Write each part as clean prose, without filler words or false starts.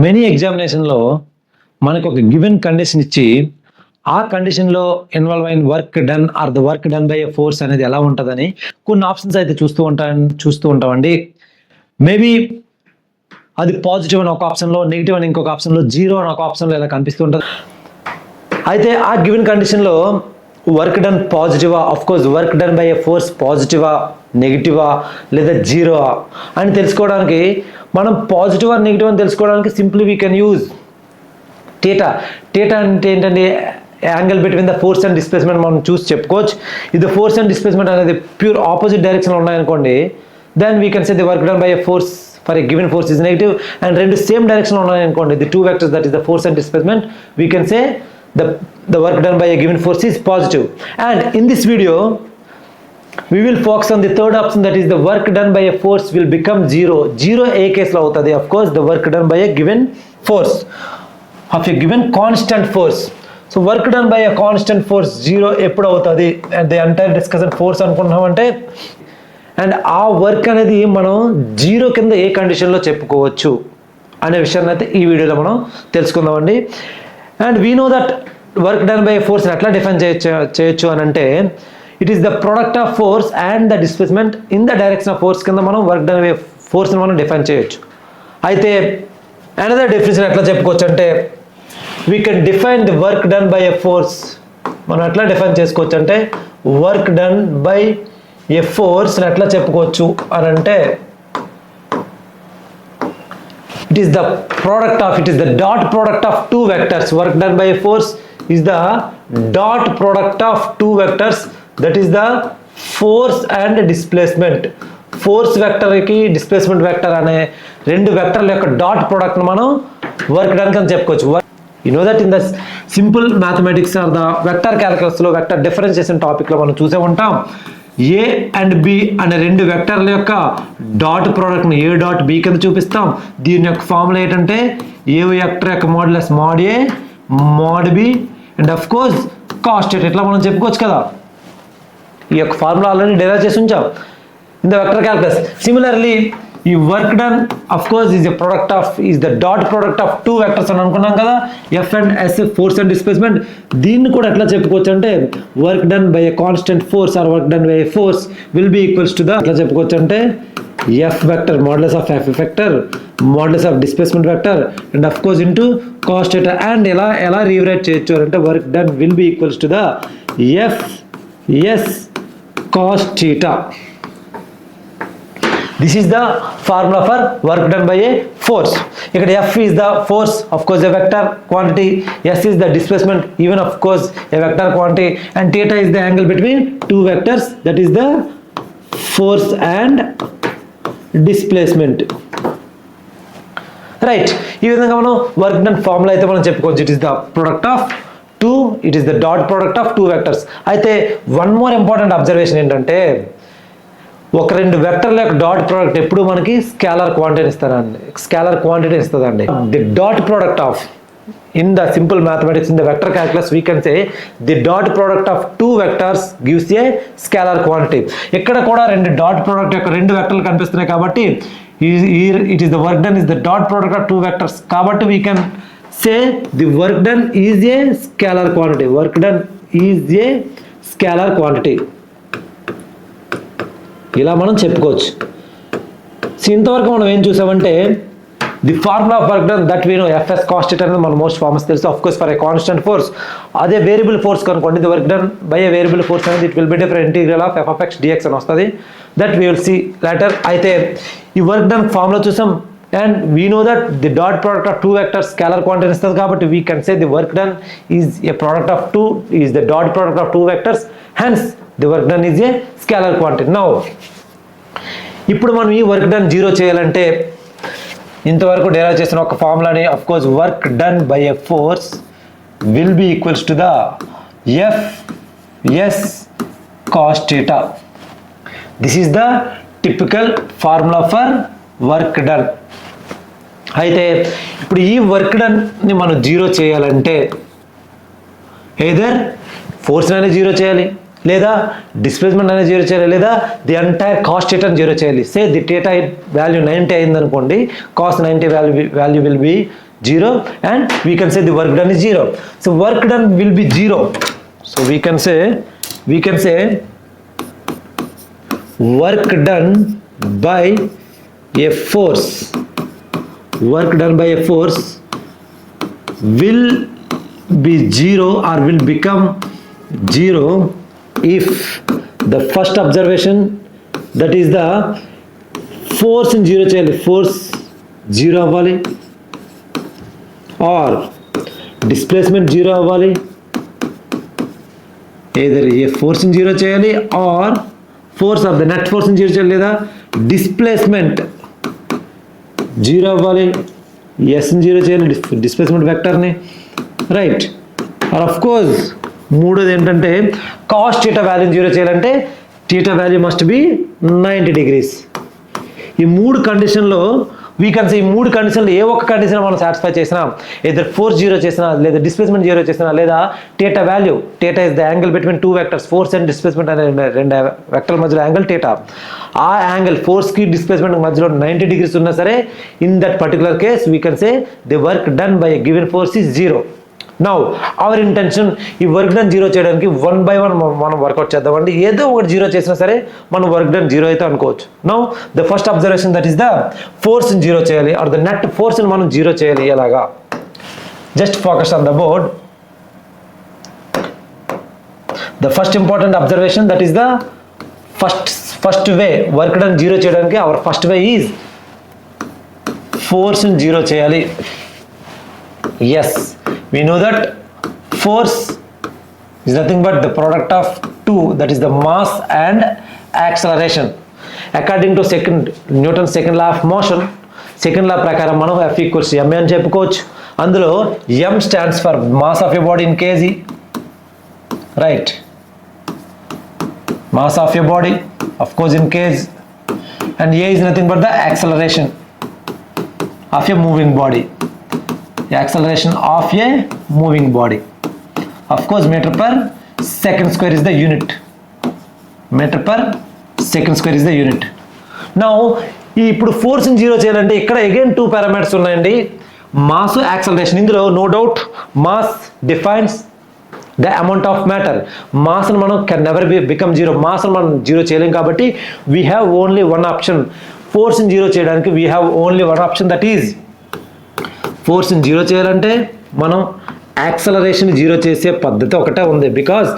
Many ఎగ్జామినేషన్లో మనకు ఒక గివెన్ కండిషన్ ఇచ్చి ఆ కండిషన్లో ఇన్వాల్వ్ అయిన work done or the work done by a force అనేది ఎలా ఉంటుందని కొన్ని ఆప్షన్స్ అయితే చూస్తూ ఉంటామండి. మేబీ అది పాజిటివ్ అని ఒక ఆప్షన్లో, నెగిటివ్ అని ఇంకొక ఆప్షన్లో, జీరో అని ఒక ఆప్షన్లో ఇలా కనిపిస్తూ ఉంటుంది. అయితే ఆ గివెన్ కండిషన్లో వర్క్ డన్ పాజిటివా, of course work done by a force పాజిటివా, నెగిటివా లేదా జీరోవా అని తెలుసుకోవడానికి మనం పాజిటివ్ ఆర్ నెగిటివ్ అని తెలుసుకోవడానికి simply we can use theta. Theta అంటే ఏంటంటే angle between the force and displacement మనం చూసి చెప్పుకోవచ్చు. ఇది ఫోర్స్ అండ్ డిస్ప్లేస్మెంట్ అనేది ప్యూర్ ఆపోజిట్ డైరెక్షన్లో ఉన్నాయనుకోండి, then we can say the work done by a force for a given force is negative. And రెండు సేమ్ డైరెక్షన్లో ఉన్నాయనుకోండి, the two vectors that is the force and displacement, we can say the work done by a given force is positive. And in this video we will focus on the third option, that is the work done by a force will become zero. Zero ఏ కేసులో అవుతుంది? of course the work done by a given force of a given constant force. So work done by a constant force zero ఎప్పుడు అవుతుంది? The entire discussion force అనుకుంటున్నామంటే, and ఆ work అనేది మనం zero కింద ఏ కండిషన్లో చెప్పుకోవచ్చు అనే విషయాన్ని అయితే ఈ వీడియోలో మనం తెలుసుకుందామండి. And we know that work done by ఫోర్స్ని ఎట్లా డిఫైన్ చేయొచ్చు అని అంటే, it is the product of force and the displacement in the direction of force కింద మనం వర్క్ డన్ బై ఫోర్స్ని మనం డిఫైన్ చేయొచ్చు. అయితే అనదర్ డెఫినేషన్ ఎట్లా చెప్పుకోవచ్చు అంటే, we can define the work done by a force. మనం ఎట్లా డిఫైన్ చేసుకోవచ్చు అంటే, వర్క్ డన్ బై ఎ ఫోర్స్ని ఎట్లా చెప్పుకోవచ్చు అని అంటే, it is the dot product of two vectors. Work done by a force is the dot product of two vectors, that is the force and displacement. Force వెక్టర్కి displacement vector అనే రెండు వెక్టర్ల యొక్క dot ప్రోడక్ట్ని మనం వర్క్ డన్ అని చెప్పుకోవచ్చు. You know that in the simple mathematics or the vector క్యాలిక్యులస్లో వెక్టర్ డిఫరెన్షియేషన్ టాపిక్లో మనం చూసే ఉంటాం. ఏ అండ్ బి అనే రెండు వెక్టర్ల యొక్క డాట్ ప్రోడక్ట్ని ఏ డాట్ బి కింద చూపిస్తాం. దీని యొక్క ఫార్ములా ఏంటంటే, ఏ వెక్టర్ యొక్క modulus mod a mod b and of course cos ఇట్లా మనం చెప్పుకోవచ్చు కదా. ఈ యొక్క ఫార్ములా ఆల్రెడీ డెరైవ్ చేసి ఉంచాం in the vector calculus. Similarly ఈ work done of course is the dot product of two vectors అని అనుకున్నాం కదా, F and S, force and displacement. దీన్ని కూడా ఎట్లా చెప్పుకోవచ్చు అంటే, work done by a constant force or work done by a force will be equals to the, ఎట్లా చెప్పుకోవచ్చు అంటే, F vector modulus of F vector modulus of displacement vector and of course into cost theta. And ఎలా rewrite చేయొచ్చు అంటే, work done will be equals to the F S cos theta. This is the formula for work done by a force. ఇక్కడ F is the force, of course a vector quantity, S is the displacement, even of course a vector quantity, and theta is the angle between two vectors, that is the force and displacement. Right, ఈ విధంగా మనం work done formula అయితే మనం చెప్పుకోవచ్చు. It is the product of two, it is the dot product of two vectors. అయితే one more important observation ఏంటంటే, ఒక రెండు వెక్టర్ల యొక్క డాట్ ప్రోడక్ట్ ఎప్పుడు మనకి స్కేలర్ క్వాంటిటీ ఇస్తుందండి. The dot product of in the simple mathematics in the vector calculus we can say the dot product of two vectors gives a scalar quantity. ఇక్కడ కూడా రెండు డాట్ ప్రోడక్ట్ యొక్క రెండు వెక్టర్లు కనిపిస్తున్నాయి కాబట్టి it is the work done is the dot product of two vectors, కాబట్టి we can say the work done is a scalar quantity. Work done is a scalar quantity, ఇలా మనం చెప్పుకోవచ్చు. సో ఇంతవరకు మనం ఏం చూసామంటే, the formula of work done that we know, F S cos theta అనేది మన మోస్ట్ ఫేమస్ తెలుసు. Of course for a constant force, అదే వేరియబుల్ ఫోర్స్ కనుకోండి, the work done by a variable force అనేది it will be different integral of f of x dx అని వస్తుంది. That we will see later. అయితే ఈ work done formula చూసాం, and we know that the dot product of two vectors scalar quantity ఇస్తుంది, కాబట్టి we can say the work done is a product of two, is the dot product of two vectors, hence the work done is a scalar quantity. Now ఇప్పుడు మనం ఈ work done zero చేయాలంటే, ఇంతవరకు derive చేసిన ఒక ఫార్ములాని, of course work done by a force will be equals to the F S cos theta. This is the typical formula for work done. అయితే ఇప్పుడు ఈ వర్క్ డన్ని మనం జీరో చేయాలంటే, ఎయిదర్ ఫోర్స్ అనేది జీరో చేయాలి, లేదా డిస్ప్లేస్మెంట్ అనేది జీరో చేయాలి, లేదా ది ఎంటైర్ కాస్ట్ థీటాని జీరో చేయాలి. సే ది థీటా వాల్యూ 90 అయింది అనుకోండి, cost 90 value will be 0, and we can say the work done is 0. So work done will be 0. So we can say work done by a force will be 0 or will become 0 if the first observation, that is the force in 0 చేయాలి, force 0 అవ్వాలి, or displacement 0 అవ్వాలి. either a force in 0 చేయాలి or force of the net force in 0 చేయాలి, లేదా displacement 0 అవ్వాలి, s in 0 చేయాలి displacement వెక్టర్ని, right. Or of course మూడోది ఏంటంటే cos θ వాల్యూ 0 చేయాలంటే θ వాల్యూ మస్ట్ బి 90 degrees. ఈ మూడు కండిషన్లో వీ కెన్ సే, ఈ మూడు కండిషన్లో ఏ ఒక్క కండిషన్ మనం సాటిస్ఫై చేసినా, ఏదర్ ఫోర్స్ 0 చేసినా, లేదా డిస్ప్లేస్మెంట్ 0 చేసినా, లేదా θ value, θ is the angle between two vectors, force and displacement అనే రెండు వెక్టర్ల మధ్యలో యాంగిల్ θ, ఆ యాంగిల్ ఫోర్స్కి డిస్ప్లేస్మెంట్ మధ్యలో 90 degrees ఉన్నా సరే, in that particular case we can say the work done by a given force is 0. Now our intention ఈ work done 0 చేయడానికి 1 by 1 మనం వర్కౌట్ చేద్దామండి. ఏదో ఒకటి 0 చేసినా సరే మనం వర్క్ డన్ 0 అయితే అనుకోవచ్చు. Now the first observation, that is the force 0 చేయాలి, ఆర్ ద నెట్ ఫోర్స్ని మనం 0 చేయాలి. ఎలాగా? Just focus on the board. The first important observation, that is the first way work done 0 చేయడానికి అవర్ ఫస్ట్ వే ఈజ్ ఫోర్స్ని 0 చేయాలి. Yes, we know that force is nothing but the product of two, that is the mass and acceleration. According to Newton's second law of motion, second law ప్రకారం మనం F equals to ma అని చెప్పుకోవచ్చు. అందులో m stands for mass of a body in kg, right? Mass of a body, of course, in kg, and a is nothing but the acceleration of a moving body. The acceleration of a moving body. Of course, meter per second square is the unit. Meter per second square is the unit. Now, ఇప్పుడు force 0 చేయాలంటే ఇక్కడ again 2 parameters ఉన్నాయండి, mass, acceleration. ఇందులో no doubt mass defines the amount of matter. మాస్ని మనం can never become 0. మాస్ని మనం 0 చేయలేం కాబట్టి we have only one option. ఫోర్స్ని 0 చేయడానికి we have only one option, that is ఫోర్స్ని 0 చేయాలంటే మనం యాక్సలరేషన్ 0 చేసే పద్ధతి ఒకటే ఉంది, because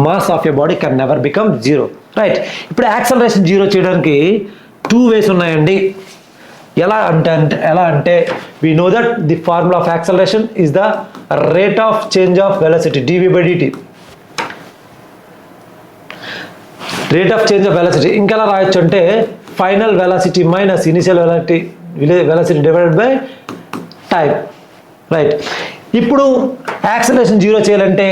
mass of a body can never become 0, right. ఇప్పుడు యాక్సలరేషన్ 0 చేయడానికి 2 ways ఉన్నాయండి. ఎలా అంటే we know that the formula of acceleration is the rate of change of velocity, dv/dt. Rate of change of velocity ఇంకెలా రాయొచ్చు అంటే final velocity minus initial velocity divided by time, right. ఇప్పుడు acceleration 0 చేయాలంటే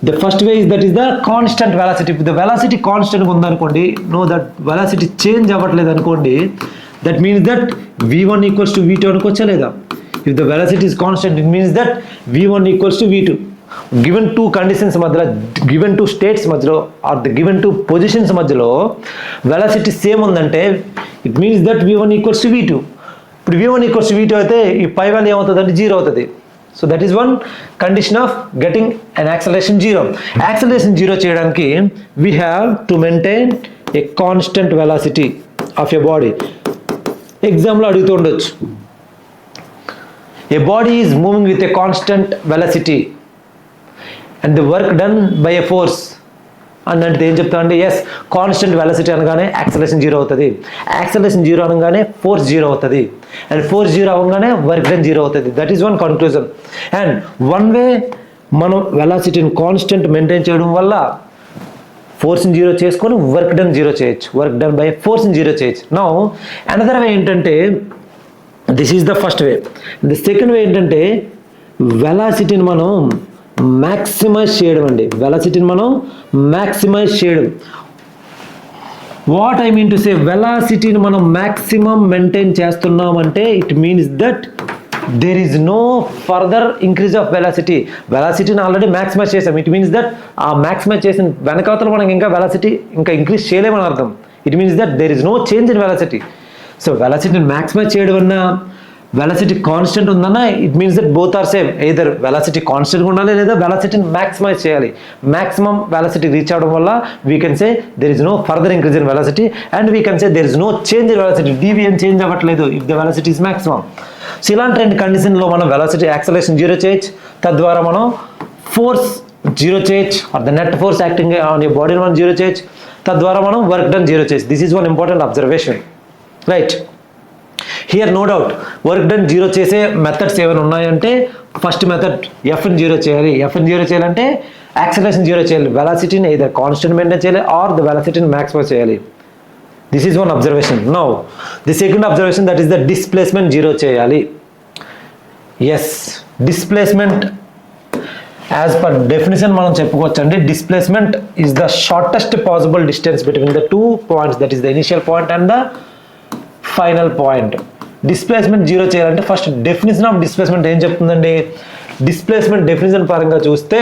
the first way is that is the constant velocity. The velocity కాన్స్టెంట్గా ఉందనుకోండి, know that velocity change అవ్వట్లేదు అనుకోండి, that means that v1 equals to v2 అనుకోవచ్చా లేదా? If the velocity is constant, it means that v1 equals to v2. Given 2 conditions మధ్యలో, given 2 states మధ్యలో, are the given 2 positions మధ్యలో velocity same ఉందంటే it means that v1 equals to v2. ఇప్పుడు v1 equals to v2 అయితే ఈ పై value ఏమవుతుంది అంటే 0 అవుతుంది. So that is one condition of getting an acceleration 0. Acceleration 0 చేయడానికి we have to maintain a constant velocity of a body. ఎగ్జామ్లో అడుగుతూ ఉండొచ్చు, a body is moving with a constant velocity and the work done by a force అని అంటే ఏం చెప్తామండి? Yes, constant velocity అనగానే acceleration 0 అవుతుంది, యాక్సలరేషన్ 0 అనగానే ఫోర్స్ 0 అవుతుంది, అండ్ ఫోర్స్ 0 అవగానే వర్క్ డన్ 0 అవుతుంది. That is one conclusion. And one way మనం వెలాసిటీని కాన్స్టెంట్ మెయింటైన్ చేయడం వల్ల ఫోర్స్ని 0 చేసుకొని వర్క్ డన్ 0 చేయొచ్చు, వర్క్ డన్ బై ఫోర్స్ని 0 చేయొచ్చు. నౌ అనదర్ వే ఏంటంటే, this is the first way. The second way ఏంటంటే వెలాసిటీని మనం మ్యాక్సిమైజ్ చేయడం అండి. వెలాసిటీని మనం మ్యాక్సిమైజ్ చేయడం. What I mean to say, వెలాసిటీని మనం మ్యాక్సిమం మెయింటైన్ చేస్తున్నామంటే it means that there is no further increase of velocity. వెలాసిటీని ఆల్రెడీ మ్యాక్సిమైజ్ చేసాం. ఇట్ మీన్స్ దట్ ఆ మ్యాక్సిమైజ్ చేసిన వెనకాతల మనం ఇంకా వెలాసిటీ ఇంకా ఇంక్రీజ్ చేయలేమని అర్థం. It means that there is no change in velocity. So వెలాసిటీని మ్యాక్సిమైజ్ చేయడం అన్నా, వెలాసిటీ కాన్స్టెంట్ ఉందన్నా it means that both are same. Either velocity constant ఉండాలి లేదా వెలాసిటీని మ్యాక్సిమైజ్ చేయాలి. మ్యాక్సిమం వెలాసిటీ రీచ్ అవడం వల్ల we can say there is no further increase in velocity and we can say there is no change in velocity. DVM change అవ్వట్లేదు if the velocity is maximum. So ఇలాంటి రెండు కండిషన్లో మనం velocity acceleration zero చేయొచ్చు. తద్వారా మనం force zero చేయొచ్చు or the net force acting on your బాడీని మనం జీరో చేయొచ్చు. తద్వారా మనం వర్క్ డన్ జీరో చేయొచ్చు. This is one important observation, right? Here no doubt work done zero చేసే మెథడ్స్ ఏమైనా ఉన్నాయంటే ఫస్ట్ మెథడ్ ఎఫ్ని జీరో చేయాలి. ఎఫ్ని జీరో చేయాలంటే యాక్సలరేషన్ జీరో చేయాలి. వెలాసిటీని either కాన్స్టెంట్ మెయింటైన్ చేయాలి ఆర్ ద వెలాసిటీని మ్యాక్సిమైజ్ చేయాలి. This is one observation. Now the second observation that is the displacement zero చేయాలి. Yes, displacement as per definition మనం చెప్పుకోవచ్చు అండి. Displacement is the shortest possible distance between the two points, that is the initial point and the final point. Displacement zero చేయాలంటే first definition of displacement ఏం చెప్తుందండి? Displacement definition పరంగా చూస్తే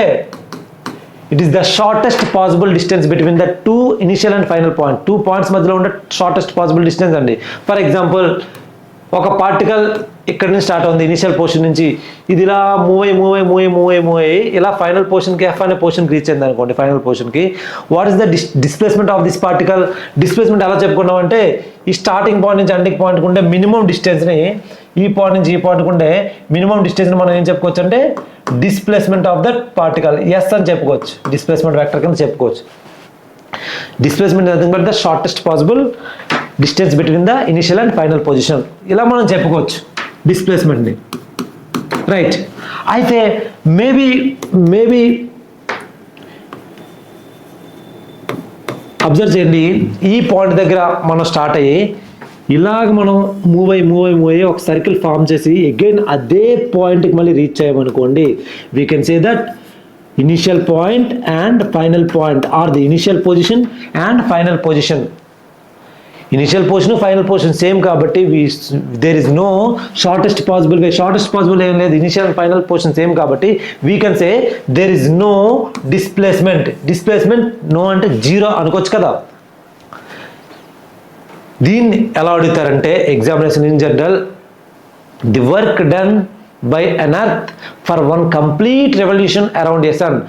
it is the shortest possible distance between the two initial and final point. Two points మధ్యలో ఉండే shortest possible distance అండి. For example ఒక particle ఇక్కడ నుంచి స్టార్ట్ అవుతుంది ఇనిషియల్ పోర్షన్ నుంచి, ఇది ఇలా మూవ్ అయ్యి ఇలా ఫైనల్ పోర్షన్కి ఎఫ్ అనే పోర్షన్కి రీచ్ అయింది అనుకోండి. ఫైనల్ పోర్షన్కి what is the displacement of this particle? Displacement ఎలా చెప్పుకున్నాం అంటే ఈ స్టార్టింగ్ పాయింట్ నుంచి ఎండింగ్ పాయింట్కి ఉండే మినిమం డిస్టెన్స్ని, ఈ పాయింట్ నుంచి ఈ పాయింట్కి ఉండే మినిమం డిస్టెన్స్ని మనం ఏం చెప్పుకోవచ్చు అంటే displacement of that particle s అని చెప్పుకోవచ్చు. డిస్ప్లేస్మెంట్ వెక్టర్ కింద చెప్పుకోవచ్చు. Displacement nothing but the shortest possible distance between the initial and final position, ఇలా మనం చెప్పుకోవచ్చు డిస్ప్లేస్మెంట్ని, రైట్? అయితే మేబీ అబ్జర్వ్ చేయండి, ఈ పాయింట్ దగ్గర మనం స్టార్ట్ అయ్యి ఇలాగ మనం మూవ్ అయ్యి ఒక సర్కిల్ ఫామ్ చేసి అగైన్ అదే పాయింట్కి మళ్ళీ రీచ్ అయ్యామనుకోండి, we can say that initial point and final point are the initial position and final position. Initial position final position same కాబట్టి there is no shortest possible way. Shortest possible ఏం లేదు, initial and final position same కాబట్టి we can say there is no displacement. Displacement no అంటే zero అనుకోవచ్చు కదా. దీన్ని ఎలా అడుగుతారంటే examination in general, the work done by an earth for one complete revolution around a sun.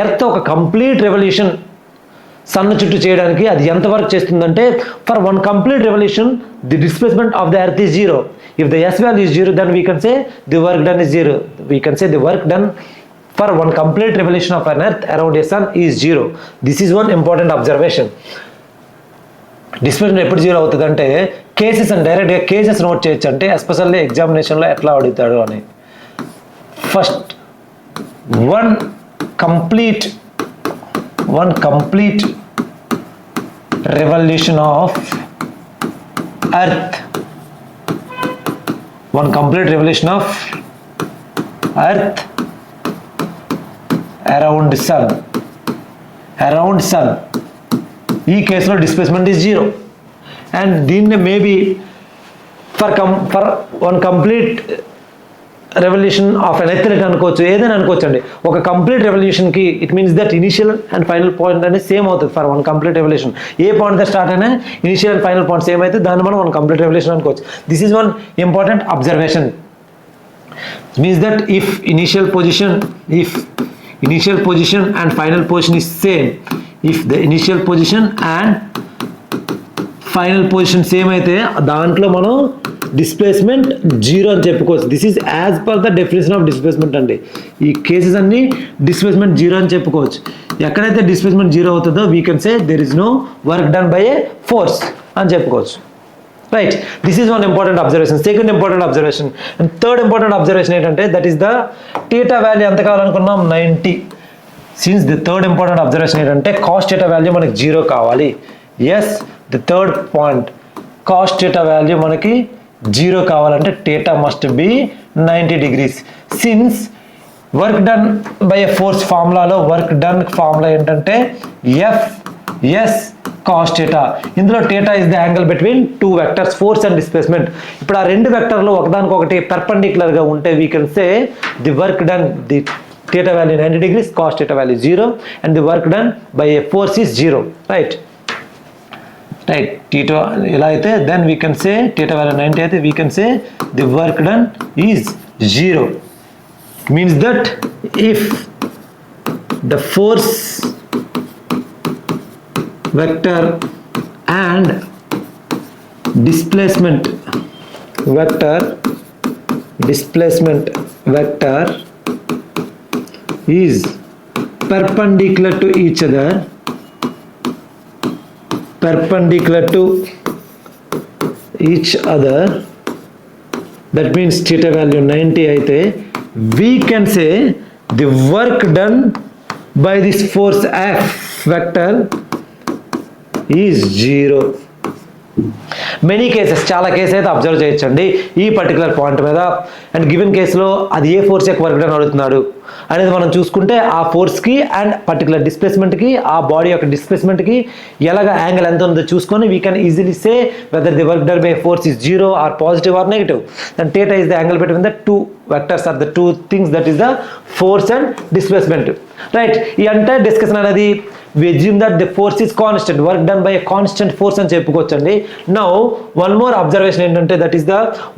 Earth ఒక complete revolution sun చుట్టూ చేయడానికి అది ఎంత వర్క్ చేస్తుందంటే for one complete revolution the displacement of the earth is zero. If the s value is zero then we can say the work done is zero. We can say the work done for one complete revolution of an earth around a sun is zero. This is one important observation. Displacement ఎప్పుడు zero అవుతుంది అంటే cases అని డైరెక్ట్గా cases note చేయొచ్చు, అంటే especially ఎగ్జామినేషన్లో ఎట్లా అడుగుతాడు అని. First one complete revolution of earth, one complete revolution of earth around sun. ఈ కేసులో డిస్ప్లేస్మెంట్ ఈజ్ జీరో అండ్ దీన్ని maybe for one complete revolution of an earth అనుకోవచ్చు, ఏదైనా అనుకోవచ్చు అండి. ఒక కంప్లీట్ రెవల్యూషన్కి it means that initial and final point అనేది సేమ్ అవుతుంది ఫర్ వన్ కంప్లీట్ రెవల్యూషన్. ఏ పాయింట్ స్టార్ట్ అయినా initial and final point same అయితే దాన్ని మనం వన్ కంప్లీట్ రెవల్యూషన్ అనుకోవచ్చు. This is one important observation. Means that if initial position and final position is same, if the initial position and final position same అయితే దాంట్లో మనం displacement zero అని చెప్పుకోవచ్చు. This is as per the definition of displacement అండి. ఈ cases అన్ని displacement zero అని చెప్పుకోవచ్చు. ఎక్కడైతే డిస్ప్లేస్మెంట్ జీరో అవుతుందో we can say there is no work done by a force అని చెప్పుకోవచ్చు, right? This is one important observation. Second important observation and third important observation ఏంటంటే that is the theta value ఎంత కావాలనుకున్నాం 90. Since the third important observation ఏంటంటే cos theta value మనకి zero కావాలి. Yes, the third point cos theta value మనకి zero కావాలంటే theta must be 90 degrees. Since work done by a force ఫార్ములాలో work done formula ఏంటంటే F cos theta. ఇందులో theta is the angle between two vectors force and displacement. ఇప్పుడు ఆ రెండు వెక్టర్లు ఒకదానికొకటి పర్పెండిక్యులర్గా ఉంటే we can say the work done the theta value 90 degrees, cos theta value 0 and the work done by a force is 0, right? Right. theta ఇలా అయితే then we can say theta value 90 అయితే we can say the work done is 0. Means that if the force vector and displacement vector is perpendicular to each other, that means theta value 90 అయితే we can say the work done by this force F vector is 0. Many cases, చాలా case అయితే observe చేయొచ్చండి ఈ particular point మీద. And given కేసులో అది ఏ force యొక్క work done అడుగుతున్నాడు అనేది మనం చూసుకుంటే ఆ ఫోర్స్కి అండ్ పర్టికులర్ డిస్ప్లేస్మెంట్కి, ఆ బాడీ యొక్క డిస్ప్లేస్మెంట్కి ఎలాగ యాంగిల్ ఎంత ఉందో చూసుకొని we can easily say whether the work done by force is 0 or positive or negative. And theta is the angle between the two vectors or the two things, that is the force and displacement. Right. ఈ entire discussion అనేది we assume that the force is constant, work done by a constant force అని చెప్పుకోవచ్చండి. Now one more observation ఏంటంటే that is the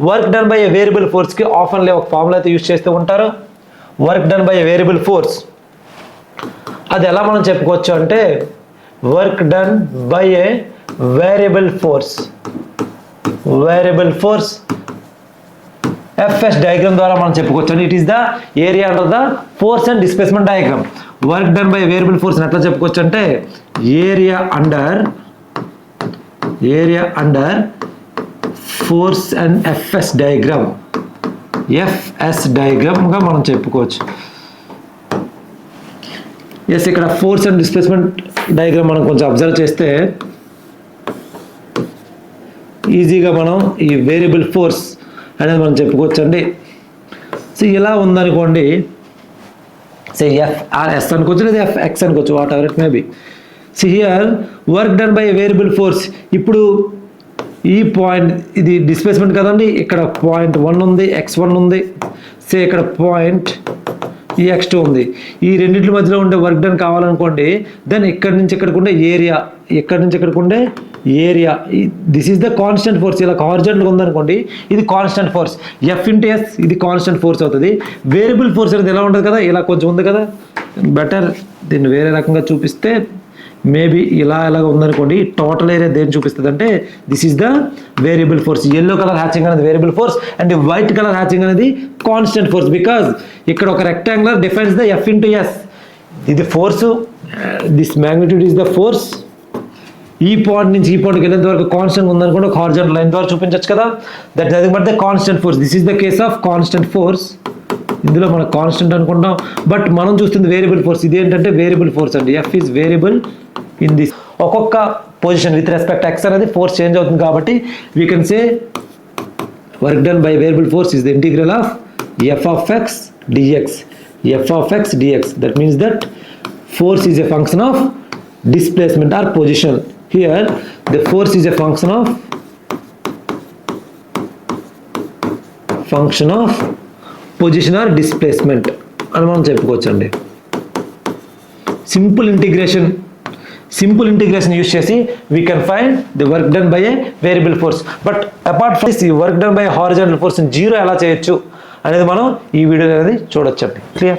work done by a variable ఫోర్స్కి oftenly ఒక formula అయితే use చేస్తూ ఉంటారు. Work done by a variable force అది ఎలా మనం చెప్పుకోవచ్చు అంటే work done by a variable force FS diagram ద్వారా మనం చెప్పుకోవచ్చు అండి. It is the area under the force and displacement diagram. Work done by variable force ఎట్లా చెప్పుకోవచ్చు అంటే area under force and FS డయాగ్రామ్గా మనం చెప్పుకోవచ్చు. ఎస్, ఇక్కడ ఫోర్స్ అండ్ డిస్ప్లేస్మెంట్ డయాగ్రామ్ మనం కొంచెం అబ్జర్వ్ చేస్తే ఈజీగా మనం ఈ వేరియబుల్ ఫోర్స్ అనేది మనం చెప్పుకోవచ్చు అండి. సో ఇలా ఉందనుకోండి, సే FRS అనుకోవచ్చు లేదా FX అనుకోవచ్చు, what ever it may be. So here work done by variable force. ఇప్పుడు ఈ పాయింట్ ఇది డిస్ప్లేస్మెంట్ కదండి, ఇక్కడ పాయింట్ 1 ఉంది, x1 ఉంది, సే ఇక్కడ పాయింట్ ఈ x2 ఉంది. ఈ రెండింటి మధ్యలో ఉండే వర్క్ డన్ కావాలనుకోండి, దెన్ ఇక్కడి నుంచి ఇక్కడికి ఉండే ఏరియా, ఇక్కడి నుంచి ఇక్కడికి ఉండే area, this is the constant force. ఇలా హారిజాంటల్గా ఉందనుకోండి, ఇది కాన్స్టెంట్ ఫోర్స్. F/S ఇది కాన్స్టెంట్ ఫోర్స్ అవుతుంది. వేరియబుల్ ఫోర్స్ అనేది ఎలా ఉంటుంది కదా, ఇలా కొంచెం ఉంది కదా, బెటర్ దీన్ని వేరే రకంగా చూపిస్తే మేబీ ఇలాగ ఉందనుకోండి, టోటల్ ఏరియా దేని చూపిస్తుంది అంటే this is the variable force. Yellow colour hatching అనేది variable force and white colour hatching అనేది కాన్స్టెంట్ ఫోర్స్. బికాజ్ ఇక్కడ ఒక రెక్టాంగులర్ డిఫైన్స్ ద F/S. ఇది force, this magnitude is the force. ఈ పాయింట్ నుంచి ఈ పాయింట్కి వెళ్ళేంత వరకు కాన్స్టెంట్ ఉందనుకోండి, ఒక హారిజాంటల్ లైన్ ద్వారా చూపించవచ్చు కదా, that is nothing but the constant force. This is the case of constant force. ఇందులో మనం కాన్స్టెంట్ అనుకుంటాం, బట్ మనం చూస్తుంది వేరియబుల్ ఫోర్స్. ఇది ఏంటంటే వేరియబుల్ ఫోర్స్ అండి. F is variable in this. ఒక్కొక్క పొజిషన్ విత్ రెస్పెక్ట్ x అనేది ఫోర్స్ చేంజ్ అవుతుంది కాబట్టి we can say work done by variable force is the integral of f(x) dx. f(x) dx. That means that force is a function of displacement or position. Here the force is a function of position or displacement అని మనం చెప్పుకోవచ్చు అండి. Simple integration use చేసి we can find the work done by a variable force. But apart from this, ఈ work done by horizontal force 0 ఎలా చేయొచ్చు అనేది మనం ఈ వీడియో అనేది చూడొచ్చు అండి. క్లియర్?